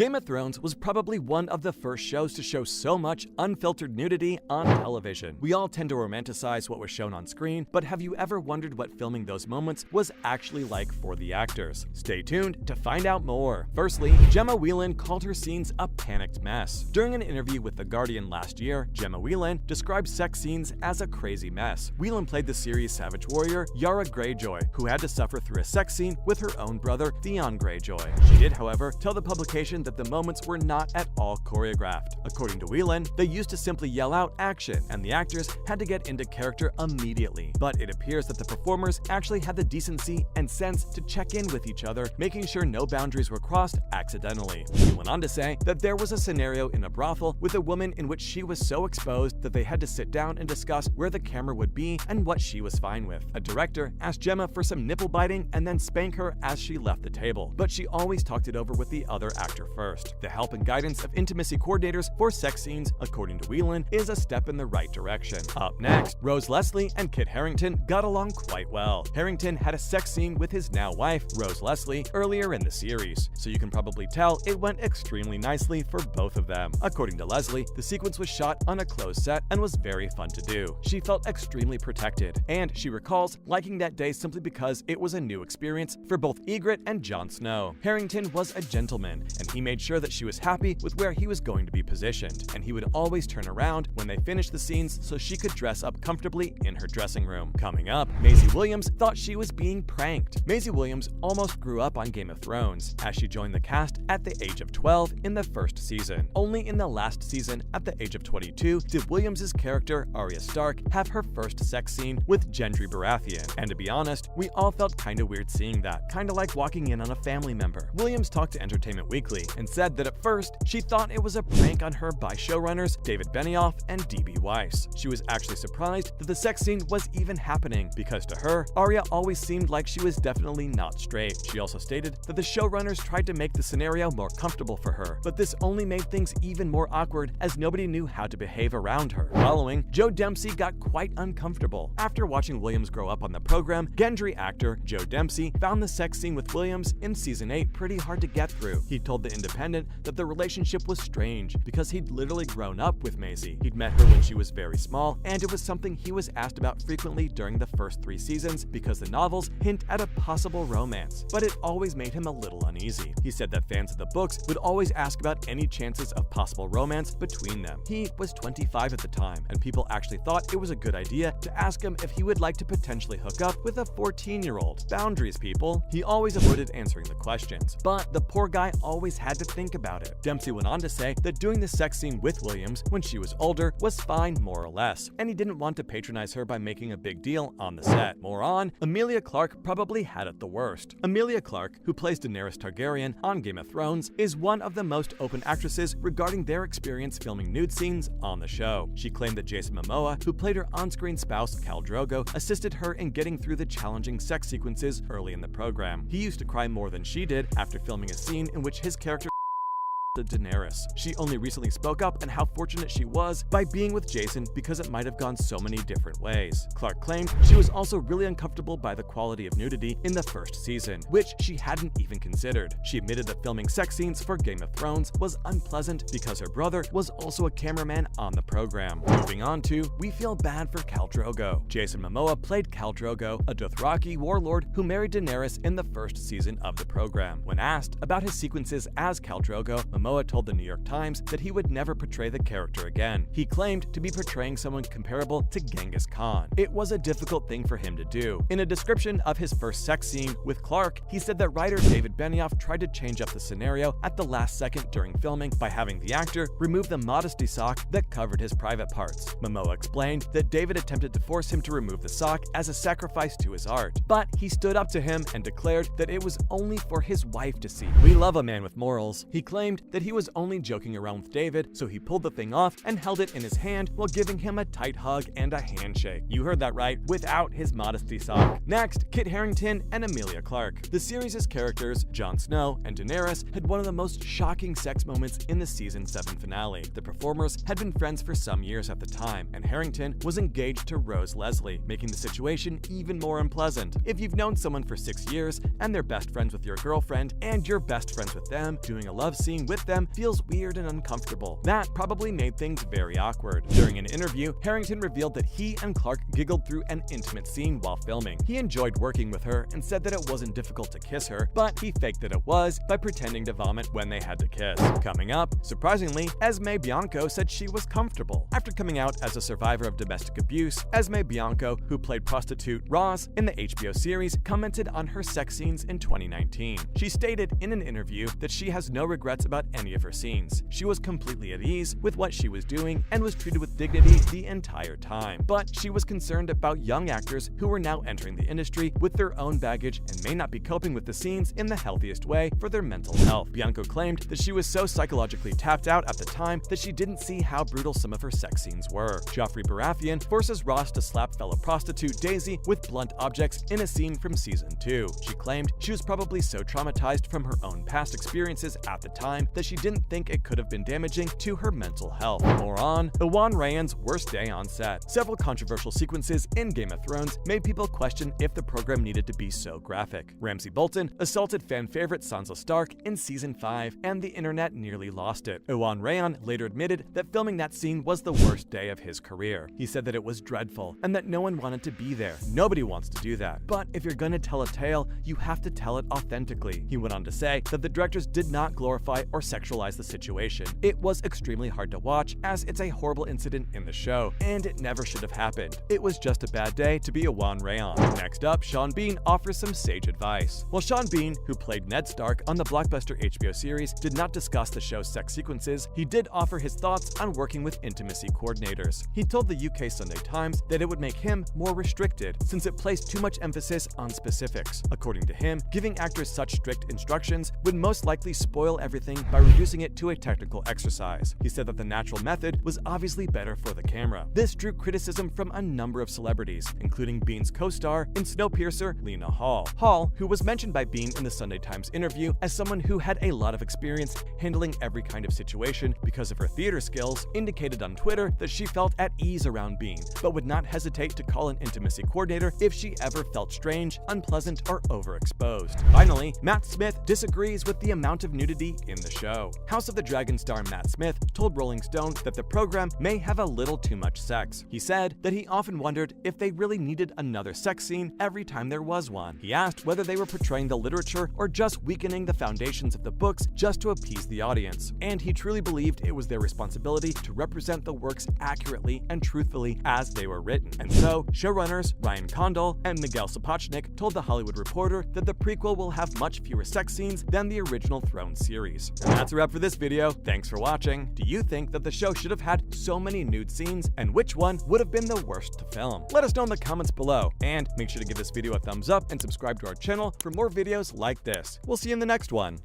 Game of Thrones was probably one of the first shows to show so much unfiltered nudity on television. We all tend to romanticize what was shown on screen, but have you ever wondered what filming those moments was actually like for the actors? Stay tuned to find out more. Firstly, Gemma Whelan called her scenes a panicked mess. During an interview with The Guardian last year, Gemma Whelan described sex scenes as a crazy mess. Whelan played the series' Savage Warrior, Yara Greyjoy, who had to suffer through a sex scene with her own brother, Theon Greyjoy. She did, however, tell the publication that the moments were not at all choreographed. According to Whelan, they used to simply yell out action, and the actors had to get into character immediately. But it appears that the performers actually had the decency and sense to check in with each other, making sure no boundaries were crossed accidentally. He went on to say that there was a scenario in a brothel with a woman in which she was so exposed that they had to sit down and discuss where the camera would be and what she was fine with. A director asked Gemma for some nipple biting and then spank her as she left the table, but she always talked it over with the other actor first. The help and guidance of intimacy coordinators for sex scenes, according to Whelan, is a step in the right direction. Up next, Rose Leslie and Kit Harington got along quite well. Harington had a sex scene with his now wife, Rose Leslie, earlier in the series, so you can probably tell it went extremely nicely for both of them. According to Leslie, the sequence was shot on a closed set and was very fun to do. She felt extremely protected, and she recalls liking that day simply because it was a new experience for both Ygritte and Jon Snow. Harington was a gentleman, and he made sure that she was happy with where he was going to be positioned, and he would always turn around when they finished the scenes so she could dress up comfortably in her dressing room. Coming up, Maisie Williams thought she was being pranked. Maisie Williams almost grew up on Game of Thrones, as she joined the cast at the age of 12 in the first season. Only in the last season, at the age of 22, did Williams' character, Arya Stark, have her first sex scene with Gendry Baratheon. And to be honest, we all felt kinda weird seeing that, kinda like walking in on a family member. Williams talked to Entertainment Weekly and said that at first, she thought it was a prank on her by showrunners David Benioff and D.B. Weiss. She was actually surprised that the sex scene was even happening, because to her, Arya always seemed like she was definitely not straight. She also stated that the showrunners tried to make the scenario more comfortable for her, but this only made things even more awkward as nobody knew how to behave around her. Following, Joe Dempsey got quite uncomfortable. After watching Williams grow up on the program, Gendry actor Joe Dempsey found the sex scene with Williams in season 8 pretty hard to get through. He told The Independent that the relationship was strange because he'd literally grown up with Maisie. He'd met her when she was very small, and it was something he was asked about frequently during the first 3 seasons because the novels hint at a possible romance, but it always made him a little uneasy. He said that fans of the books would always ask about any chances of possible romance between them. He was 25 at the time, and people actually thought it was a good idea to ask him if he would like to potentially hook up with a 14-year-old. Boundaries, people. He always avoided answering the questions, but the poor guy always had to think about it. Dempsey went on to say that doing the sex scene with Williams when she was older was fine, more or less, and he didn't want to patronize her by making a big deal on the set. More on, Emilia Clarke probably had it the worst. Emilia Clarke, who plays Daenerys Targaryen on Game of Thrones, is one of the most open actresses regarding their experience filming nude scenes on the show. She claimed that Jason Momoa, who played her on-screen spouse Khal Drogo, assisted her in getting through the challenging sex sequences early in the program. He used to cry more than she did after filming a scene in which his character Daenerys. She only recently spoke up and how fortunate she was by being with Jason because it might have gone so many different ways. Clarke claimed she was also really uncomfortable by the quality of nudity in the first season, which she hadn't even considered. She admitted that filming sex scenes for Game of Thrones was unpleasant because her brother was also a cameraman on the program. Moving on to, we feel bad for Khal Drogo. Jason Momoa played Khal Drogo, a Dothraki warlord who married Daenerys in the first season of the program. When asked about his sequences as Khal Drogo, Momoa told the New York Times that he would never portray the character again. He claimed to be portraying someone comparable to Genghis Khan. It was a difficult thing for him to do. In a description of his first sex scene with Clarke, he said that writer David Benioff tried to change up the scenario at the last second during filming by having the actor remove the modesty sock that covered his private parts. Momoa explained that David attempted to force him to remove the sock as a sacrifice to his art, but he stood up to him and declared that it was only for his wife to see. We love a man with morals. He claimed that he was only joking around with David, so he pulled the thing off and held it in his hand while giving him a tight hug and a handshake. You heard that right, without his modesty sock. Next, Kit Harington and Emilia Clarke. The series' characters, Jon Snow and Daenerys, had one of the most shocking sex moments in the season 7 finale. The performers had been friends for some years at the time, and Harington was engaged to Rose Leslie, making the situation even more unpleasant. If you've known someone for 6 years and they're best friends with your girlfriend and you're best friends with them, doing a love scene with with them feels weird and uncomfortable. That probably made things very awkward. During an interview, Harrington revealed that he and Clarke giggled through an intimate scene while filming. He enjoyed working with her and said that it wasn't difficult to kiss her, but he faked that it was by pretending to vomit when they had to kiss. Coming up, surprisingly, Esme Bianco said she was comfortable. After coming out as a survivor of domestic abuse, Esme Bianco, who played prostitute Roz in the HBO series, commented on her sex scenes in 2019. She stated in an interview that she has no regrets about any of her scenes. She was completely at ease with what she was doing and was treated with dignity the entire time. But she was concerned about young actors who were now entering the industry with their own baggage and may not be coping with the scenes in the healthiest way for their mental health. Bianco claimed that she was so psychologically tapped out at the time that she didn't see how brutal some of her sex scenes were. Joffrey Baratheon forces Ross to slap fellow prostitute Daisy with blunt objects in a scene from season 2. She claimed she was probably so traumatized from her own past experiences at the time that she didn't think it could have been damaging to her mental health. More on Iwan Rheon's worst day on set. Several controversial sequences in Game of Thrones made people question if the program needed to be so graphic. Ramsay Bolton assaulted fan favorite Sansa Stark in season 5, and the internet nearly lost it. Iwan Rheon later admitted that filming that scene was the worst day of his career. He said that it was dreadful and that no one wanted to be there. Nobody wants to do that. But if you're gonna tell a tale, you have to tell it authentically. He went on to say that the directors did not glorify or sexualize the situation. It was extremely hard to watch, as it's a horrible incident in the show, and it never should have happened. It was just a bad day to be Iwan Rheon. Next up, Sean Bean offers some sage advice. While Sean Bean, who played Ned Stark on the blockbuster HBO series, did not discuss the show's sex sequences, he did offer his thoughts on working with intimacy coordinators. He told the UK Sunday Times that it would make him more restricted, since it placed too much emphasis on specifics. According to him, giving actors such strict instructions would most likely spoil everything by reducing it to a technical exercise. He said that the natural method was obviously better for the camera. This drew criticism from a number of celebrities, including Bean's co-star in Snowpiercer, Lena Hall. Hall, who was mentioned by Bean in the Sunday Times interview as someone who had a lot of experience handling every kind of situation because of her theater skills, indicated on Twitter that she felt at ease around Bean, but would not hesitate to call an intimacy coordinator if she ever felt strange, unpleasant, or overexposed. Finally, Matt Smith disagrees with the amount of nudity in the show. House of the Dragon star Matt Smith told Rolling Stone that the program may have a little too much sex. He said that he often wondered if they really needed another sex scene every time there was one. He asked whether they were portraying the literature or just weakening the foundations of the books just to appease the audience, and he truly believed it was their responsibility to represent the works accurately and truthfully as they were written. And so, showrunners Ryan Condal and Miguel Sapochnik told The Hollywood Reporter that the prequel will have much fewer sex scenes than the original Thrones series. And that's a wrap for this video. Thanks for watching. Do you think that the show should have had so many nude scenes, and which one would have been the worst to film? Let us know in the comments below, and make sure to give this video a thumbs up and subscribe to our channel for more videos like this. We'll see you in the next one.